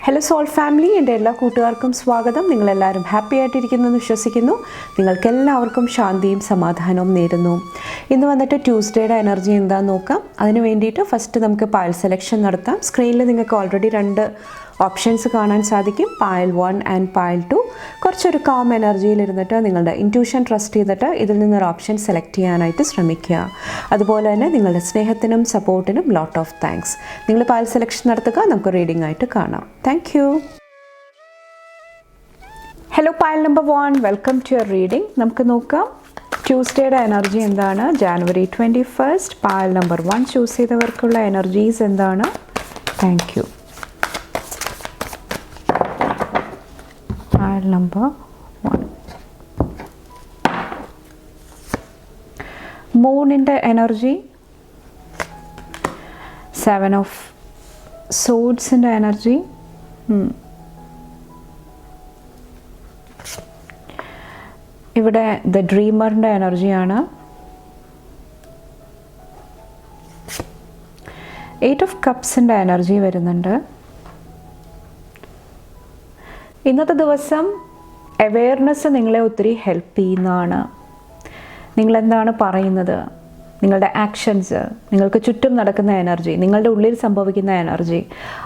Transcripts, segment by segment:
Hello soul family, എൻ്റെ എല്ലാ കൂട്ടുകാർക്കും സ്വാഗതം. നിങ്ങളെല്ലാവരും ഹാപ്പി ആയിട്ടിരിക്കുന്നെന്ന് വിശ്വസിക്കുന്നു. നിങ്ങൾക്കെല്ലാവർക്കും ശാന്തിയും സമാധാനവും നേരുന്നു. ഇന്ന് വന്നിട്ട് ട്യൂസ്ഡേയുടെ എനർജി എന്താണെന്ന് നോക്കാം. അതിന് വേണ്ടിയിട്ട് ഫസ്റ്റ് നമുക്ക് പായൽ സെലക്ഷൻ നടത്താം. സ്ക്രീനിൽ നിങ്ങൾക്ക് ഓൾറെഡി 2 ഓപ്ഷൻസ് കാണാൻ സാധിക്കും, പായൽ 1 ആൻഡ് പായൽ 2. കുറച്ചൊരു കാം എനർജിയിലിരുന്നിട്ട് നിങ്ങളുടെ ഇൻറ്റ്യൂഷൻ ട്രസ്റ്റ് ചെയ്തിട്ട് ഇതിൽ നിന്നൊരു ഓപ്ഷൻ സെലക്ട് ചെയ്യാനായിട്ട് ശ്രമിക്കുക. അതുപോലെ തന്നെ നിങ്ങളുടെ സ്നേഹത്തിനും സപ്പോർട്ടിനും ലോട്ട് ഓഫ് താങ്ക്സ്. നിങ്ങൾ പായൽ സെലക്ഷൻ നടത്തുക, നമുക്ക് റീഡിംഗ് ആയിട്ട് കാണാം. Thank you. Hello pile number 1, welcome to your reading. നമുക്ക് നോക്കാം ട്യൂസ്ഡേയുടെ എനർജി എന്താണ്. ജാനുവരി 21 പായൽ നമ്പർ 1 ചൂസ് ചെയ്തവർക്കുള്ള എനർജീസ് എന്താണ്. Thank you. Pile number 1. Moon in the energy. 7 of swords in the energy. ഇവിടെ the dreamer in the energy ആണ്. 8 of cups in the energy വരുന്നുണ്ട്. ഇന്നത്തെ ദിവസം അവെയർനെസ് നിങ്ങളെ ഒത്തിരി ഹെൽപ്പ് ചെയ്യുന്നതാണ്. നിങ്ങളെന്താണ് പറയുന്നത്, നിങ്ങളുടെ ആക്ഷൻസ്, നിങ്ങൾക്ക് ചുറ്റും നടക്കുന്ന എനർജി, നിങ്ങളുടെ ഉള്ളിൽ സംഭവിക്കുന്ന എനർജി,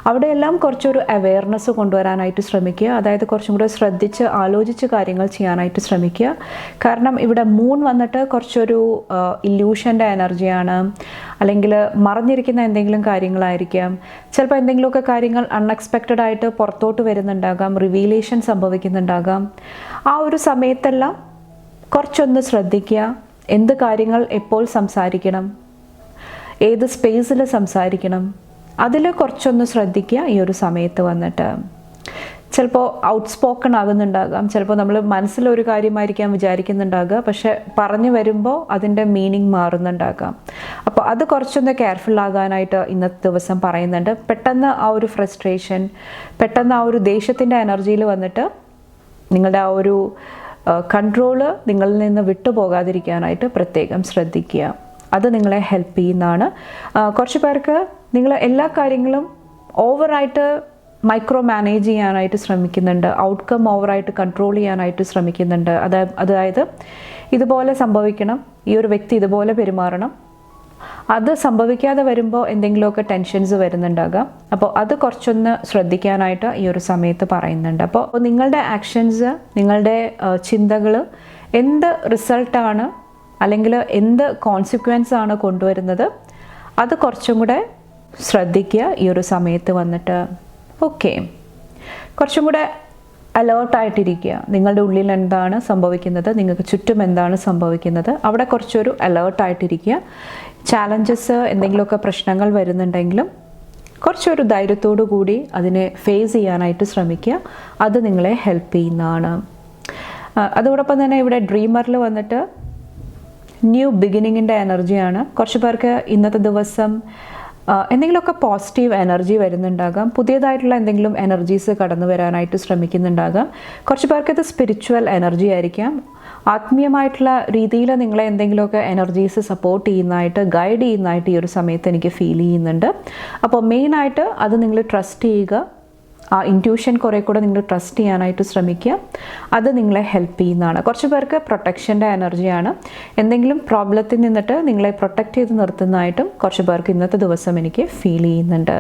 അവിടെയെല്ലാം കുറച്ചൊരു അവെയർനെസ് കൊണ്ടുവരാനായിട്ട് ശ്രമിക്കുക. അതായത് കുറച്ചും കൂടെ ശ്രദ്ധിച്ച് ആലോചിച്ച് കാര്യങ്ങൾ ചെയ്യാനായിട്ട് ശ്രമിക്കുക. കാരണം ഇവിടെ മൂൺ വന്നിട്ട് കുറച്ചൊരു ഇല്യൂഷൻ്റെ എനർജിയാണ്, അല്ലെങ്കിൽ മറഞ്ഞിരിക്കുന്ന എന്തെങ്കിലും കാര്യങ്ങളായിരിക്കാം. ചിലപ്പോൾ എന്തെങ്കിലുമൊക്കെ കാര്യങ്ങൾ അൺഎക്സ്പെക്റ്റഡ് ആയിട്ട് പുറത്തോട്ട് വരുന്നുണ്ടാകാം, റിവീലേഷൻ സംഭവിക്കുന്നുണ്ടാകാം. ആ ഒരു സമയത്തെല്ലാം കുറച്ചൊന്ന് ശ്രദ്ധിക്കുക. എന്ത് കാര്യങ്ങൾ എപ്പോൾ സംസാരിക്കണം, ഏത് സ്പേസിൽ സംസാരിക്കണം, അതിൽ കുറച്ചൊന്ന് ശ്രദ്ധിക്കുക. ഈ ഒരു സമയത്ത് വന്നിട്ട് ചിലപ്പോൾ ഔട്ട് സ്പോക്കൺ ആകുന്നുണ്ടാകാം. ചിലപ്പോൾ നമ്മൾ മനസ്സിലൊരു കാര്യമായിരിക്കാം വിചാരിക്കുന്നുണ്ടാകുക, പക്ഷെ പറഞ്ഞു വരുമ്പോൾ അതിൻ്റെ മീനിങ് മാറുന്നുണ്ടാകാം. അപ്പോൾ അത് കുറച്ചൊന്ന് കെയർഫുൾ ആകാനായിട്ട് ഇന്നത്തെ ദിവസം പറയുന്നുണ്ട്. പെട്ടെന്ന് ആ ഒരു ഫ്രസ്ട്രേഷൻ, പെട്ടെന്ന് ആ ഒരു ദേഷ്യത്തിൻ്റെ എനർജിയിൽ വന്നിട്ട് നിങ്ങളുടെ ആ ഒരു കൺട്രോള് നിങ്ങളിൽ നിന്ന് വിട്ടുപോകാതിരിക്കാനായിട്ട് പ്രത്യേകം ശ്രദ്ധിക്കുക. അത് നിങ്ങളെ ഹെൽപ്പ് ചെയ്യുന്നതാണ്. കുറച്ച് പേർക്ക് നിങ്ങൾ എല്ലാ കാര്യങ്ങളും ഓവറായിട്ട് മൈക്രോ മാനേജ് ചെയ്യാനായിട്ട് ശ്രമിക്കുന്നുണ്ട്, ഔട്ട്കം ഓവറായിട്ട് കൺട്രോൾ ചെയ്യാനായിട്ട് ശ്രമിക്കുന്നുണ്ട്. അതായത് ഇതുപോലെ സംഭവിക്കണം, ഈ ഒരു വ്യക്തി ഇതുപോലെ പെരുമാറണം. അത് സംഭവിക്കാതെ വരുമ്പോൾ എന്തെങ്കിലുമൊക്കെ ടെൻഷൻസ് വരുന്നുണ്ടാകാം. അപ്പോൾ അത് കുറച്ചൊന്ന് ശ്രദ്ധിക്കാനായിട്ട് ഈ ഒരു സമയത്ത് പറയുന്നുണ്ട്. അപ്പോൾ നിങ്ങളുടെ ആക്ഷൻസ്, നിങ്ങളുടെ ചിന്തകൾ എന്ത് റിസൾട്ടാണ് അല്ലെങ്കിൽ എന്ത് കോൺസിക്വൻസ് ആണ് കൊണ്ടുവരുന്നത്, അത് കുറച്ചും കൂടെ ശ്രദ്ധിക്കുക ഈ ഒരു സമയത്ത് വന്നിട്ട്. ഓക്കെ, കുറച്ചും കൂടെ അലേർട്ടായിട്ടിരിക്കുക. നിങ്ങളുടെ ഉള്ളിൽ എന്താണ് സംഭവിക്കുന്നത്, നിങ്ങൾക്ക് ചുറ്റും എന്താണ് സംഭവിക്കുന്നത്, അവിടെ കുറച്ചൊരു അലേർട്ടായിട്ടിരിക്കുക. ചാലഞ്ചസ്, എന്തെങ്കിലുമൊക്കെ പ്രശ്നങ്ങൾ വരുന്നുണ്ടെങ്കിലും കുറച്ചൊരു ധൈര്യത്തോടു കൂടി അതിനെ ഫേസ് ചെയ്യാനായിട്ട് ശ്രമിക്കുക. അത് നിങ്ങളെ ഹെൽപ്പ് ചെയ്യുന്നതാണ്. അതോടൊപ്പം തന്നെ ഇവിടെ ഡ്രീമറിൽ വന്നിട്ട് ന്യൂ ബിഗിനിങ്ങിൻ്റെ എനർജിയാണ്. കുറച്ച് പേർക്ക് ഇന്നത്തെ ദിവസം എന്തെങ്കിലുമൊക്കെ പോസിറ്റീവ് എനർജി വരുന്നുണ്ടാകാം. പുതിയതായിട്ടുള്ള എന്തെങ്കിലും എനർജീസ് കടന്നു വരാനായിട്ട് ശ്രമിക്കുന്നുണ്ടാകാം. കുറച്ച് പേർക്ക് ഇത് സ്പിരിച്വൽ എനർജി ആയിരിക്കാം. ആത്മീയമായിട്ടുള്ള രീതിയിൽ നിങ്ങളെ എന്തെങ്കിലുമൊക്കെ എനർജീസ് സപ്പോർട്ട് ചെയ്യുന്നതായിട്ട്, ഗൈഡ് ചെയ്യുന്നതായിട്ട് ഈ ഒരു സമയത്ത് എനിക്ക് ഫീൽ ചെയ്യുന്നുണ്ട്. അപ്പോൾ മെയിനായിട്ട് അത് നിങ്ങൾ ട്രസ്റ്റ് ചെയ്യുക. ആ ഇൻറ്റ്യൂഷൻ കുറേ കൂടെ നിങ്ങൾ ട്രസ്റ്റ് ചെയ്യാനായിട്ട് ശ്രമിക്കുക. അത് നിങ്ങളെ ഹെൽപ്പ് ചെയ്യുന്നതാണ്. കുറച്ച് പേർക്ക് പ്രൊട്ടക്ഷൻ്റെ എനർജിയാണ്. എന്തെങ്കിലും പ്രോബ്ലത്തിൽ നിന്നിട്ട് നിങ്ങളെ പ്രൊട്ടക്റ്റ് ചെയ്ത് നിർത്തുന്നതായിട്ടും കുറച്ച് പേർക്ക് ഇന്നത്തെ ദിവസം എനിക്ക് ഫീൽ ചെയ്യുന്നുണ്ട്.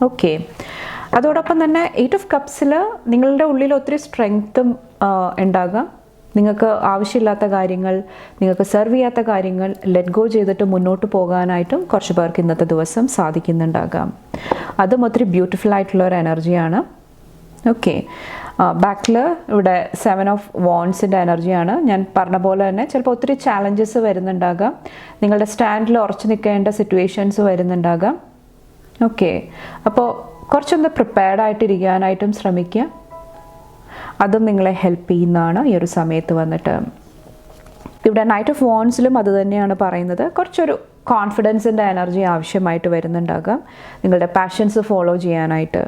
ഓക്കെ, അതോടൊപ്പം തന്നെ 8 ഓഫ് കപ്സിൽ നിങ്ങളുടെ ഉള്ളിൽ ഒത്തിരി സ്ട്രെങ്ത്തും ഉണ്ടാകാം. നിങ്ങൾക്ക് ആവശ്യമില്ലാത്ത കാര്യങ്ങൾ, നിങ്ങൾക്ക് സെർവ് ചെയ്യാത്ത കാര്യങ്ങൾ ലെറ്റ് ഗോ ചെയ്തിട്ട് മുന്നോട്ട് പോകാനായിട്ടും കുറച്ച് പേർക്ക് ഇന്നത്തെ ദിവസം സാധിക്കുന്നുണ്ടാകാം. അതും ഒത്തിരി ബ്യൂട്ടിഫുൾ ആയിട്ടുള്ള ഒരു എനർജിയാണ്. ഓക്കെ, ബാക്കിൽ ഇവിടെ 7 ഓഫ് വാൻഡ്സിൻ്റെ എനർജിയാണ്. ഞാൻ പറഞ്ഞ പോലെ തന്നെ ചിലപ്പോൾ ഒത്തിരി ചാലഞ്ചസ് വരുന്നുണ്ടാകാം. നിങ്ങളുടെ സ്റ്റാൻഡിൽ ഉറച്ചു നിൽക്കേണ്ട സിറ്റുവേഷൻസ് വരുന്നുണ്ടാകാം. ഓക്കെ, അപ്പോൾ കുറച്ചൊന്ന് പ്രിപ്പയർഡ് ആയിട്ടിരിക്കാനായിട്ടും ശ്രമിക്കുക. അതും നിങ്ങളെ ഹെൽപ്പ് ചെയ്യുന്നതാണ് ഈ ഒരു സമയത്ത് വന്നിട്ട്. ഇവിടെ നൈറ്റ് ഓഫ് വാൻഡ്സിലും അത് തന്നെയാണ് പറയുന്നത്. കുറച്ചൊരു കോൺഫിഡൻസിൻ്റെ എനർജി ആവശ്യമായിട്ട് വരുന്നുണ്ടാകാം നിങ്ങളുടെ പാഷൻസ് ഫോളോ ചെയ്യാനായിട്ട്.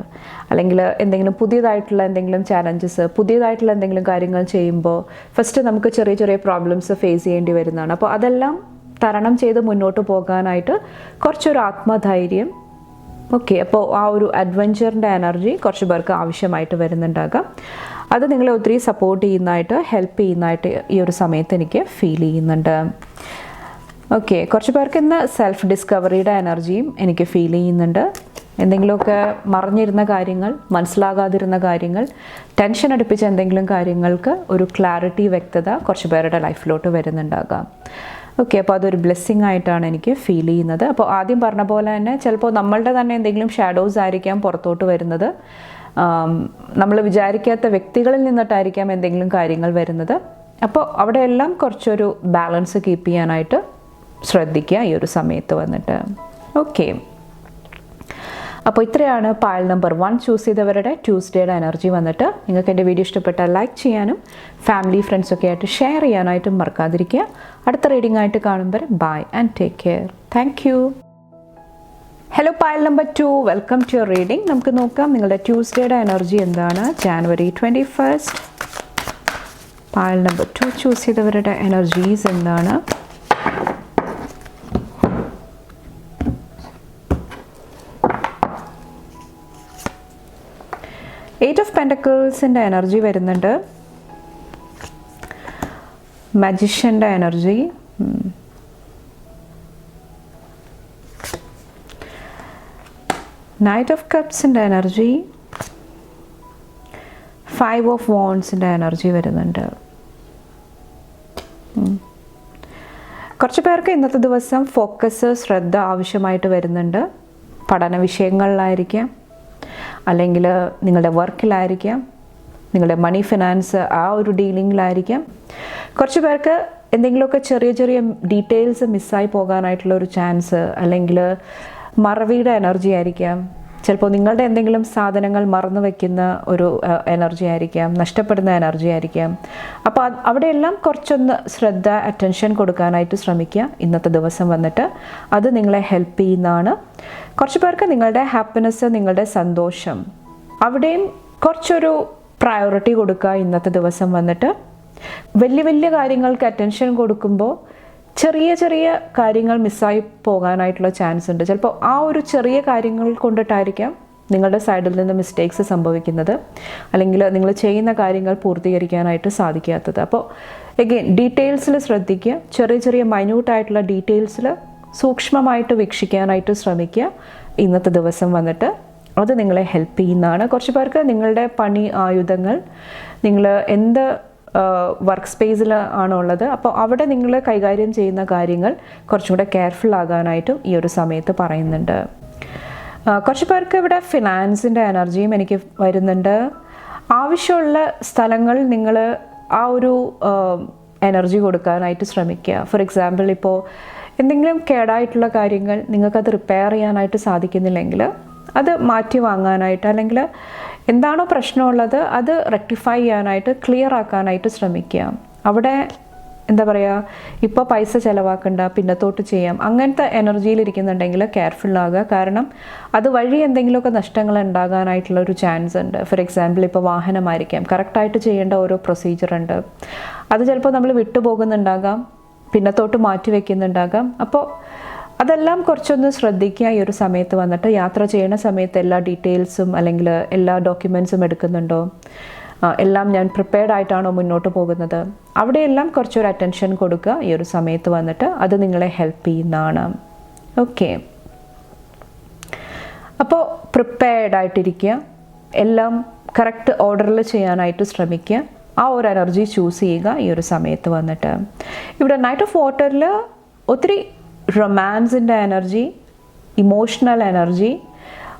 അല്ലെങ്കിൽ എന്തെങ്കിലും പുതിയതായിട്ടുള്ള എന്തെങ്കിലും ചാലഞ്ചസ്, പുതിയതായിട്ടുള്ള എന്തെങ്കിലും കാര്യങ്ങൾ ചെയ്യുമ്പോൾ ഫസ്റ്റ് നമുക്ക് ചെറിയ ചെറിയ പ്രോബ്ലംസ് ഫേസ് ചെയ്യേണ്ടി വരുന്നതാണ്. അപ്പോൾ അതെല്ലാം തരണം ചെയ്ത് മുന്നോട്ട് പോകാനായിട്ട് കുറച്ചൊരു ആത്മധൈര്യം ഓക്കെ, അപ്പോൾ ആ ഒരു അഡ്വഞ്ചറിൻ്റെ എനർജി കുറച്ച് പേർക്ക് ആവശ്യമായിട്ട് വരുന്നുണ്ടാകാം. അത് നിങ്ങളെ ഒത്തിരി സപ്പോർട്ട് ചെയ്യുന്നതായിട്ട്, ഹെൽപ്പ് ചെയ്യുന്നതായിട്ട് ഈ ഒരു സമയത്ത് എനിക്ക് ഫീൽ ചെയ്യുന്നുണ്ട്. ഓക്കെ, കുറച്ച് പേർക്ക് ഇന്ന് സെൽഫ് ഡിസ്കവറിയുടെ എനർജിയും എനിക്ക് ഫീൽ ചെയ്യുന്നുണ്ട്. എന്തെങ്കിലുമൊക്കെ മറിഞ്ഞിരുന്ന കാര്യങ്ങൾ, മനസ്സിലാകാതിരുന്ന കാര്യങ്ങൾ, ടെൻഷൻ അടുപ്പിച്ച എന്തെങ്കിലും കാര്യങ്ങൾക്ക് ഒരു ക്ലാരിറ്റി, വ്യക്തത കുറച്ച് പേരുടെ ലൈഫിലോട്ട് വരുന്നുണ്ടാകാം. ഓക്കെ, അപ്പോൾ അതൊരു ബ്ലെസ്സിങ് ആയിട്ടാണ് എനിക്ക് ഫീൽ ചെയ്യുന്നത്. അപ്പോൾ ആദ്യം പറഞ്ഞ പോലെ തന്നെ ചിലപ്പോൾ നമ്മളുടെ തന്നെ എന്തെങ്കിലും ഷാഡോസ് ആയിരിക്കാം പുറത്തോട്ട് വരുന്നത്. നമ്മൾ വിചാരിക്കാത്ത വ്യക്തികളിൽ നിന്നിട്ടായിരിക്കാം എന്തെങ്കിലും കാര്യങ്ങൾ വരുന്നത്. അപ്പോൾ അവിടെയെല്ലാം കുറച്ചൊരു ബാലൻസ് കീപ്പ് ചെയ്യാനായിട്ട് ശ്രദ്ധിക്കുക ഈ ഒരു സമയത്ത് വന്നിട്ട്. ഓക്കെ, അപ്പോൾ ഇത്രയാണ് പായൽ നമ്പർ 1 ചൂസ് ചെയ്തവരുടെ ട്യൂസ്ഡേയുടെ എനർജി വന്നിട്ട്. നിങ്ങൾക്ക് എൻ്റെ വീഡിയോ ഇഷ്ടപ്പെട്ടാൽ ലൈക്ക് ചെയ്യാനും ഫാമിലി ഫ്രണ്ട്സൊക്കെ ആയിട്ട് ഷെയർ ചെയ്യാനായിട്ടും മറക്കാതിരിക്കുക. അടുത്ത റീഡിംഗ് ആയിട്ട് കാണുമ്പോൾ bye and take care. Thank you. Hello pile number 2, welcome to your reading. നമുക്ക് നോക്കാം നിങ്ങളുടെ ട്യൂസ്ഡേയുടെ എനർജി എന്താണ്. ജാനുവരി 21 പായൽ നമ്പർ 2 ചൂസ് ചെയ്തവരുടെ എനർജീസ് എന്താണ്. എയ്റ്റ് ഓഫ് പെൻറ്റക്കിൾസിൻ്റെ എനർജി വരുന്നുണ്ട്. മജിഷ്യൻ്റെ എനർജി, നൈറ്റ് ഓഫ് കപ്സിൻ്റെ എനർജി, 5 ഓഫ് വാണ്ട്സിൻ്റെ എനർജി വരുന്നുണ്ട്. കുറച്ച് പേർക്ക് ഇന്നത്തെ ദിവസം ഫോക്കസ്, ശ്രദ്ധ ആവശ്യമായിട്ട് വരുന്നുണ്ട്. പഠന വിഷയങ്ങളിലായിരിക്കാം, അല്ലെങ്കിൽ നിങ്ങളുടെ വർക്കിലായിരിക്കാം, നിങ്ങളുടെ മണി ഫിനാൻസ് ആ ഒരു ഡീലിങ്ങിലായിരിക്കാം. കുറച്ച് പേർക്ക് എന്തെങ്കിലുമൊക്കെ ചെറിയ ചെറിയ ഡീറ്റെയിൽസ് മിസ്സായി പോകാനായിട്ടുള്ള ഒരു ചാൻസ്, അല്ലെങ്കിൽ മറവിയുടെ എനർജി ആയിരിക്കാം. ചിലപ്പോൾ നിങ്ങളുടെ എന്തെങ്കിലും സാധനങ്ങൾ മറന്നു വയ്ക്കുന്ന ഒരു എനർജി ആയിരിക്കാം, നഷ്ടപ്പെടുന്ന എനർജി ആയിരിക്കാം. അപ്പോൾ അവിടെയെല്ലാം കുറച്ചൊന്ന് ശ്രദ്ധ, അറ്റൻഷൻ കൊടുക്കാനായിട്ട് ശ്രമിക്കുക ഇന്നത്തെ ദിവസം വന്നിട്ട്. അത് നിങ്ങളെ ഹെൽപ്പ് ചെയ്യുന്നതാണ്. കുറച്ച് പേർക്ക് നിങ്ങളുടെ ഹാപ്പിനെസ്, നിങ്ങളുടെ സന്തോഷം, അവിടെയും കുറച്ചൊരു പ്രയോറിറ്റി കൊടുക്കുക ഇന്നത്തെ ദിവസം വന്നിട്ട്. വലിയ വലിയ കാര്യങ്ങൾക്ക് അറ്റൻഷൻ കൊടുക്കുമ്പോൾ ചെറിയ ചെറിയ കാര്യങ്ങൾ മിസ്സായി പോകാനായിട്ടുള്ള ചാൻസ് ഉണ്ട്. ചിലപ്പോൾ ആ ഒരു ചെറിയ കാര്യങ്ങൾ കൊണ്ടിട്ടായിരിക്കാം നിങ്ങളുടെ സൈഡിൽ നിന്ന് മിസ്റ്റേക്സ് സംഭവിക്കുന്നത്, അല്ലെങ്കിൽ നിങ്ങൾ ചെയ്യുന്ന കാര്യങ്ങൾ പൂർത്തീകരിക്കാനായിട്ട് സാധിക്കാത്തത്. അപ്പോൾ എഗെയിൻ ഡീറ്റെയിൽസിൽ ശ്രദ്ധിക്കുക. ചെറിയ ചെറിയ മൈന്യൂട്ടായിട്ടുള്ള ഡീറ്റെയിൽസിൽ സൂക്ഷ്മമായിട്ട് വീക്ഷിക്കാനായിട്ട് ശ്രമിക്കുക ഇന്നത്തെ ദിവസം വന്നിട്ട്. അത് നിങ്ങളെ ഹെൽപ്പ് ചെയ്യുന്നതാണ്. കുറച്ച് പേർക്ക് നിങ്ങളുടെ പണി ആയുധങ്ങൾ, നിങ്ങൾ എന്ത് വർക്ക് സ്പേസിൽ ആണുള്ളത്, അപ്പോൾ അവിടെ നിങ്ങൾ കൈകാര്യം ചെയ്യുന്ന കാര്യങ്ങൾ കുറച്ചും കൂടെ കെയർഫുൾ ആകാനായിട്ടും ഈ ഒരു സമയത്ത് പറയുന്നുണ്ട്. കുറച്ച് പേർക്ക് ഇവിടെ ഫിനാൻസിൻ്റെ എനർജിയും എനിക്ക് വരുന്നുണ്ട്. ആവശ്യമുള്ള സ്ഥലങ്ങൾ നിങ്ങൾ ആ ഒരു എനർജി കൊടുക്കാനായിട്ട് ശ്രമിക്കുക. ഫോർ എക്സാമ്പിൾ, ഇപ്പോൾ എന്തെങ്കിലും കേടായിട്ടുള്ള കാര്യങ്ങൾ നിങ്ങൾക്കത് റിപ്പയർ ചെയ്യാനായിട്ട് സാധിക്കുന്നില്ലെങ്കിൽ അത് മാറ്റി വാങ്ങാനായിട്ട്, അല്ലെങ്കിൽ എന്താണോ പ്രശ്നമുള്ളത് അത് റെക്ടിഫൈ ചെയ്യാനായിട്ട്, ക്ലിയർ ആക്കാനായിട്ട് ശ്രമിക്കുക. അവിടെ എന്താ പറയുക, ഇപ്പോൾ പൈസ ചിലവാക്കണ്ട, പിന്നത്തോട്ട് ചെയ്യാം, അങ്ങനത്തെ എനർജിയിലിരിക്കുന്നുണ്ടെങ്കിൽ കെയർഫുൾ ആകുക. കാരണം അത് വഴി എന്തെങ്കിലുമൊക്കെ നഷ്ടങ്ങൾ ഉണ്ടാകാനായിട്ടുള്ള ഒരു ചാൻസ് ഉണ്ട്. ഫോർ എക്സാമ്പിൾ, ഇപ്പോൾ വാഹനമായിരിക്കാം, കറക്റ്റായിട്ട് ചെയ്യേണ്ട ഓരോ പ്രൊസീജിയർ ഉണ്ട്, അത് ചിലപ്പോൾ നമ്മൾ വിട്ടുപോകുന്നുണ്ടാകാം, പിന്നത്തോട്ട് മാറ്റി വയ്ക്കുന്നുണ്ടാകാം. അപ്പോൾ അതെല്ലാം കുറച്ചൊന്ന് ശ്രദ്ധിക്കുക ഈ ഒരു സമയത്ത് വന്നിട്ട്. യാത്ര ചെയ്യുന്ന സമയത്ത് എല്ലാ ഡീറ്റെയിൽസും അല്ലെങ്കിൽ എല്ലാ ഡോക്യുമെൻറ്റ്സും എടുക്കുന്നുണ്ടോ, എല്ലാം ഞാൻ പ്രിപ്പയർഡ് ആയിട്ടാണോ മുന്നോട്ട് പോകുന്നത്, അവിടെയെല്ലാം കുറച്ചൊരു അറ്റൻഷൻ കൊടുക്കുക ഈ ഒരു സമയത്ത് വന്നിട്ട്. അത് നിങ്ങളെ ഹെൽപ്പ് ചെയ്യുന്നതാണ്. ഓക്കെ, അപ്പോൾ പ്രിപ്പയർഡ് ആയിട്ടിരിക്കുക, എല്ലാം കറക്റ്റ് ഓർഡറിൽ ചെയ്യാനായിട്ട് ശ്രമിക്കുക. ആ ഒരു എനർജി ചൂസ് ചെയ്യുക ഈ ഒരു സമയത്ത് വന്നിട്ട്. ഇവിടെ നൈറ്റ് ഓഫ് വാട്ടറിൽ ഒത്തിരി റൊമാൻസിൻ്റെ എനർജി, ഇമോഷണൽ എനർജി,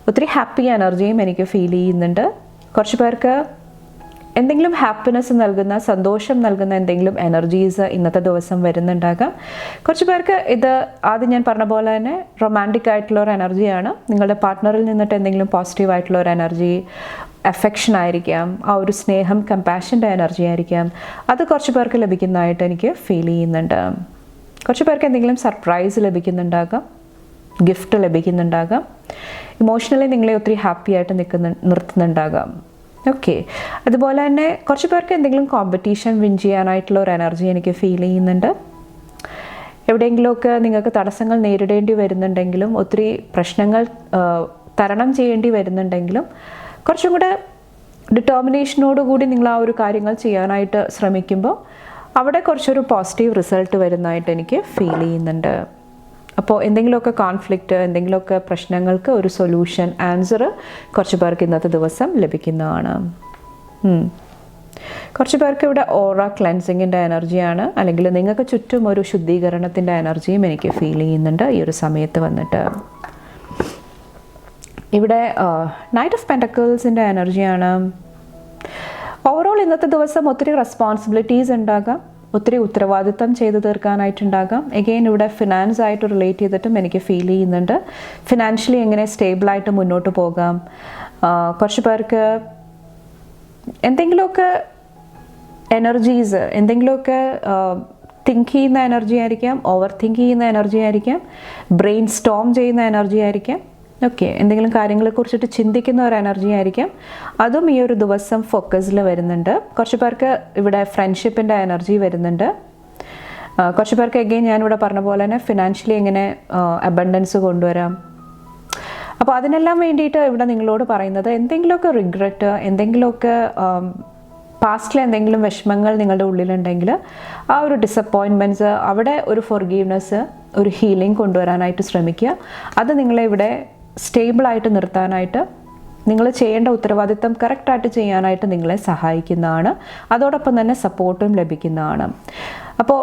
ഒത്തിരി ഹാപ്പി എനർജിയും എനിക്ക് ഫീൽ ചെയ്യുന്നുണ്ട്. കുറച്ച് പേർക്ക് എന്തെങ്കിലും ഹാപ്പിനെസ് നൽകുന്ന, സന്തോഷം നൽകുന്ന എന്തെങ്കിലും എനർജീസ് ഇന്നത്തെ ദിവസം വരുന്നുണ്ടാകാം. കുറച്ച് പേർക്ക് ഇത് ആദ്യം ഞാൻ പറഞ്ഞ പോലെ തന്നെ റൊമാൻറ്റിക് ആയിട്ടുള്ള ഒരു എനർജിയാണ്. നിങ്ങളുടെ പാർട്ട്ണറിൽ നിന്നിട്ട് എന്തെങ്കിലും പോസിറ്റീവ് ആയിട്ടുള്ള ഒരു എനർജി, അഫെക്ഷൻ ആയിരിക്കാം, ആ ഒരു സ്നേഹം, കമ്പാഷൻ്റെ എനർജി ആയിരിക്കാം. അത് കുറച്ച് പേർക്ക് ലഭിക്കുന്നതായിട്ട് എനിക്ക് ഫീൽ ചെയ്യുന്നുണ്ട്. കുറച്ച് പേർക്ക് എന്തെങ്കിലും സർപ്രൈസ് ലഭിക്കുന്നുണ്ടാകാം, ഗിഫ്റ്റ് ലഭിക്കുന്നുണ്ടാകാം, ഇമോഷണലി നിങ്ങളെ ഒത്തിരി ഹാപ്പി ആയിട്ട് നിർത്തുന്നുണ്ടാകാം. ഓക്കെ, അതുപോലെ തന്നെ കുറച്ച് പേർക്ക് എന്തെങ്കിലും കോമ്പറ്റീഷൻ വിൻ ചെയ്യാനായിട്ടുള്ള ഒരു എനർജി എനിക്ക് ഫീൽ ചെയ്യുന്നുണ്ട്. എവിടെയെങ്കിലുമൊക്കെ നിങ്ങൾക്ക് തടസ്സങ്ങൾ നേരിടേണ്ടി വരുന്നുണ്ടെങ്കിലും, ഒത്തിരി പ്രശ്നങ്ങൾ തരണം ചെയ്യേണ്ടി വരുന്നുണ്ടെങ്കിലും കുറച്ചും കൂടെ ഡിറ്റർമിനേഷനോടുകൂടി നിങ്ങൾ ആ ഒരു കാര്യങ്ങൾ ചെയ്യാനായിട്ട് ശ്രമിക്കുമ്പോൾ അവിടെ കുറച്ചൊരു പോസിറ്റീവ് റിസൾട്ട് വരുന്നതായിട്ട് എനിക്ക് ഫീൽ ചെയ്യുന്നുണ്ട്. അപ്പോൾ എന്തെങ്കിലുമൊക്കെ കോൺഫ്ലിക്റ്റ്, എന്തെങ്കിലുമൊക്കെ പ്രശ്നങ്ങൾക്ക് ഒരു സൊല്യൂഷൻ, ആൻസർ കുറച്ച് പേർക്ക് ഇന്നത്തെ ദിവസം ലഭിക്കുന്നതാണ്. കുറച്ച് പേർക്ക് ഇവിടെ ഓറ ക്ലെൻസിങ്ങിൻ്റെ എനർജിയാണ്, അല്ലെങ്കിൽ നിങ്ങൾക്ക് ചുറ്റും ഒരു ശുദ്ധീകരണത്തിൻ്റെ എനർജിയും എനിക്ക് ഫീൽ ചെയ്യുന്നുണ്ട് ഈ ഒരു സമയത്ത് വന്നിട്ട്. ഇവിടെ നൈറ്റ് ഓഫ് പെൻറ്റക്കിൾസിൻ്റെ എനർജിയാണ്. ഓവറോൾ ഇന്നത്തെ ദിവസം ഒത്തിരി റെസ്പോൺസിബിലിറ്റീസ് ഉണ്ടാകാം, ഒത്തിരി ഉത്തരവാദിത്തം ചെയ്തു തീർക്കാനായിട്ടുണ്ടാകാം. എഗെയിൻ ഇവിടെ ഫിനാൻസ് ആയിട്ട് റിലേറ്റ് ചെയ്തിട്ടും എനിക്ക് ഫീൽ ചെയ്യുന്നുണ്ട്. ഫിനാൻഷ്യലി എങ്ങനെ സ്റ്റേബിളായിട്ട് മുന്നോട്ട് പോകാം. കുറച്ച് പേർക്ക് എന്തെങ്കിലുമൊക്കെ എനർജീസ്, എന്തെങ്കിലുമൊക്കെ തിങ്ക് ചെയ്യുന്ന എനർജി ആയിരിക്കാം, ഓവർ തിങ്ക് ചെയ്യുന്ന എനർജി ആയിരിക്കാം, ബ്രെയിൻ സ്റ്റോം ചെയ്യുന്ന എനർജി ആയിരിക്കാം. ഓക്കെ, എന്തെങ്കിലും കാര്യങ്ങളെക്കുറിച്ചിട്ട് ചിന്തിക്കുന്ന ഒരു എനർജി ആയിരിക്കാം. അതും ഈ ഒരു ദിവസം ഫോക്കസിൽ വരുന്നുണ്ട്. കുറച്ച് പേർക്ക് ഇവിടെ ഫ്രണ്ട്ഷിപ്പിൻ്റെ എനർജി വരുന്നുണ്ട്. കുറച്ച് പേർക്ക് എഗെയിൻ ഞാനിവിടെ പറഞ്ഞ പോലെ തന്നെ ഫിനാൻഷ്യലി എങ്ങനെ അബണ്ടൻസ് കൊണ്ടുവരാം. അപ്പോൾ അതിനെല്ലാം വേണ്ടിയിട്ട് ഇവിടെ നിങ്ങളോട് പറയുന്നത് എന്തെങ്കിലുമൊക്കെ റിഗ്രറ്റ്, എന്തെങ്കിലുമൊക്കെ പാസ്റ്റിലെ എന്തെങ്കിലും വിഷമങ്ങൾ നിങ്ങളുടെ ഉള്ളിലുണ്ടെങ്കിൽ ആ ഒരു ഡിസപ്പോയിൻമെൻറ്റ്സ്, അവിടെ ഒരു ഫൊർഗീവ്നെസ്, ഒരു ഹീലിംഗ് കൊണ്ടുവരാനായിട്ട് ശ്രമിക്കുക. അത് നിങ്ങളെ ഇവിടെ സ്റ്റേബിളായിട്ട് നിർത്താനായിട്ട്, നിങ്ങൾ ചെയ്യേണ്ട ഉത്തരവാദിത്തം കറക്റ്റായിട്ട് ചെയ്യാനായിട്ട് നിങ്ങളെ സഹായിക്കുന്നതാണ്. അതോടൊപ്പം തന്നെ സപ്പോർട്ടും ലഭിക്കുന്നതാണ്. അപ്പോൾ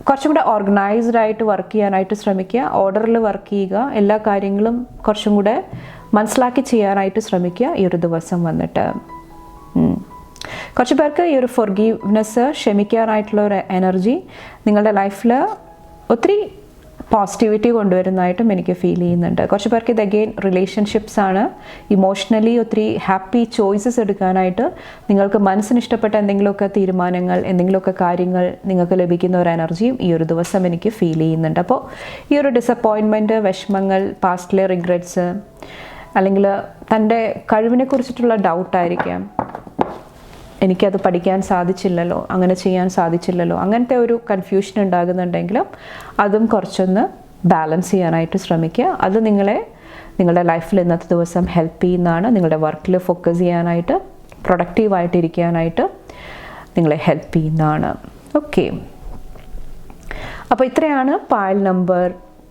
കുറച്ചും കൂടെ ഓർഗനൈസ്ഡ് ആയിട്ട് വർക്ക് ചെയ്യാനായിട്ട് ശ്രമിക്കുക, ഓർഡറിൽ വർക്ക് ചെയ്യുക, എല്ലാ കാര്യങ്ങളും കുറച്ചും കൂടെ മനസ്സിലാക്കി ചെയ്യാനായിട്ട് ശ്രമിക്കുക ഈ ഒരു ദിവസം വന്നിട്ട്. കുറച്ച് പേർക്ക് ഈ ഒരു ഫൊർഗീവ്നെസ്, ക്ഷമിക്കാനായിട്ടുള്ള ഒരു എനർജി നിങ്ങളുടെ ലൈഫിൽ ഒത്തിരി പോസിറ്റിവിറ്റി കൊണ്ടുവരുന്നതായിട്ടും എനിക്ക് ഫീൽ ചെയ്യുന്നുണ്ട്. കുറച്ച് പേർക്ക് ഇത് അഗെയിൻ റിലേഷൻഷിപ്സ് ആണ്. ഇമോഷണലി ഒത്തിരി ഹാപ്പി ചോയ്സസ് എടുക്കാനായിട്ട്, നിങ്ങൾക്ക് മനസ്സിന് ഇഷ്ടപ്പെട്ട എന്തെങ്കിലുമൊക്കെ തീരുമാനങ്ങൾ, എന്തെങ്കിലുമൊക്കെ കാര്യങ്ങൾ നിങ്ങൾക്ക് ലഭിക്കുന്ന ഒരു എനർജിയും ഈ ഒരു ദിവസം എനിക്ക് ഫീൽ ചെയ്യുന്നുണ്ട്. അപ്പോൾ ഈ ഒരു ഡിസപ്പോയിൻമെൻറ്റ്, വിഷമങ്ങൾ, പാസ്റ്റിലെ റിഗ്രറ്റ്സ്, അല്ലെങ്കിൽ തൻ്റെ കഴിവിനെ കുറിച്ചിട്ടുള്ള ഡൗട്ടായിരിക്കാം, എനിക്കത് പഠിക്കാൻ സാധിച്ചില്ലല്ലോ, അങ്ങനെ ചെയ്യാൻ സാധിച്ചില്ലല്ലോ, അങ്ങനത്തെ ഒരു കൺഫ്യൂഷൻ ഉണ്ടാകുന്നുണ്ടെങ്കിലും അതും കുറച്ചൊന്ന് ബാലൻസ് ചെയ്യാനായിട്ട് ശ്രമിക്കുക. അത് നിങ്ങളുടെ ലൈഫിൽ ഇന്നത്തെ ദിവസം ഹെൽപ്പ് ചെയ്യുന്നതാണ്. നിങ്ങളുടെ വർക്കിൽ ഫോക്കസ് ചെയ്യാനായിട്ട്, പ്രൊഡക്റ്റീവായിട്ടിരിക്കാനായിട്ട് നിങ്ങളെ ഹെൽപ്പ് ചെയ്യുന്നതാണ്. ഓക്കെ, അപ്പോൾ ഇത്രയാണ് പായൽ നമ്പർ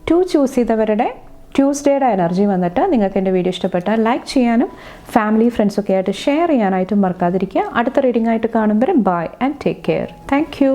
2 ചൂസ് ചെയ്തവരുടെ ട്യൂസ്ഡേയുടെ എനർജി വന്നിട്ട്. നിങ്ങൾക്ക് എൻ്റെ വീഡിയോ ഇഷ്ടപ്പെട്ടാൽ ലൈക്ക് ചെയ്യാനും ഫാമിലി ഫ്രണ്ട്സൊക്കെ ആയിട്ട് ഷെയർ ചെയ്യാനായിട്ടും മറക്കാതിരിക്കുക. അടുത്ത റീഡിംഗ് ആയിട്ട് കാണുമ്പോൾ bye and take care. Thank U.